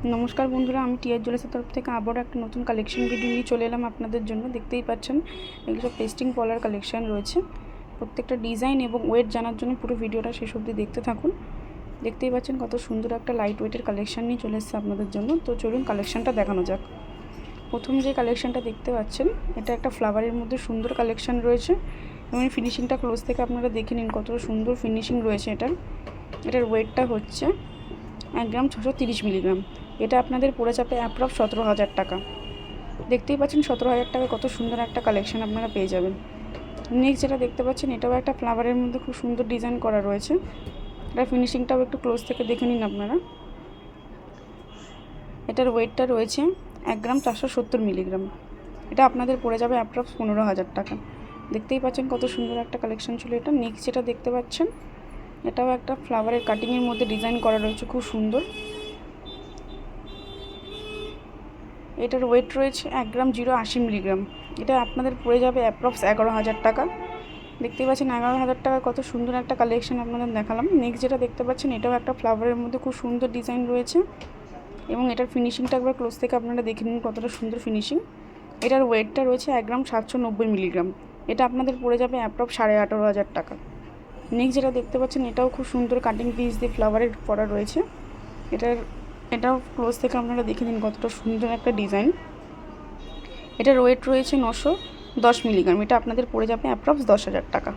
নমস্কার বন্ধুরা, আমি টিআর জুয়েলার্সের তরফ থেকে আবারও একটা নতুন কালেকশন ভিডিও নিয়ে চলে এলাম আপনাদের জন্য। দেখতেই পাচ্ছেন এগুলো সব পেস্টিং পলার কালেকশন রয়েছে। প্রত্যেকটা ডিজাইন এবং ওয়েট জানার জন্য পুরো ভিডিওটা শেষ অবধি দেখতে থাকুন। দেখতেই পাচ্ছেন কত সুন্দর একটা লাইট ওয়েটের কালেকশন নিয়ে চলে এসেছে আপনাদের জন্য। তো চলুন কালেকশনটা দেখানো যাক। প্রথম যে কালেকশনটা দেখতে পাচ্ছেন এটা একটা ফ্লাওয়ারের মধ্যে সুন্দর কালেকশন রয়েছে এবং ফিনিশিংটা ক্লোজ থেকে আপনারা দেখে নিন কত সুন্দর ফিনিশিং রয়েছে। এটার ওয়েটটা হচ্ছে 1 গ্রাম 630 মিলিগ্রাম। এটা আপনাদের পড়ে যাবে অ্যাপ্রক্স 17,000 টাকা। দেখতেই পাচ্ছেন 17,000 টাকা কত সুন্দর একটা কালেকশন আপনারা পেয়ে যাবেন। নেক্সট যেটা দেখতে পাচ্ছেন এটাও একটা ফ্লাওয়ারের মধ্যে খুব সুন্দর ডিজাইন করা রয়েছে। এটার ফিনিশিংটাও একটু ক্লোজ থেকে দেখে নিন আপনারা। এটার ওয়েটটা রয়েছে 1 গ্রাম 470 মিলিগ্রাম। এটা আপনাদের পড়ে যাবে অ্যাপ্রক্স 15,000 টাকা। দেখতেই পাচ্ছেন কত সুন্দর একটা কালেকশন ছিল এটা। নেক্সট যেটা দেখতে পাচ্ছেন এটাও একটা ফ্লাওয়ারের কাটিংয়ের মধ্যে ডিজাইন করা রয়েছে, খুব সুন্দর। এটার ওয়েট রয়েছে 1 গ্রাম 080 মিলিগ্রাম। এটা আপনাদের পড়ে যাবে অ্যাপ্রক্স 11,000 টাকা। দেখতেই পাচ্ছেন 11,000 টাকা কত সুন্দর একটা কালেকশন আপনাদের দেখালাম। নেক্সট যেটা দেখতে পাচ্ছেন এটাও একটা ফ্লাওয়ারের মধ্যে খুব সুন্দর ডিজাইন রয়েছে এবং এটার ফিনিশিংটা একবার ক্লোজ থেকে আপনারা দেখে নিন কতটা সুন্দর ফিনিশিং। এটার ওয়েটটা রয়েছে 1 গ্রাম 790 মিলিগ্রাম। এটা আপনাদের পড়ে যাবে অ্যাপ্রক্স 18,500 টাকা। নেক্সট যেটা দেখতে পাচ্ছেন এটাও খুব সুন্দর কাটিং পিস দিয়ে ফ্লাওয়ারের করা রয়েছে। এটাও ক্লোজ থেকে আপনারা দেখে নিন কতটা সুন্দর একটা ডিজাইন। এটার ওয়েট রয়েছে 910 মিলিগ্রাম। এটা আপনাদের পড়ে যাবে অ্যাপ্রক্স 10,000 টাকা।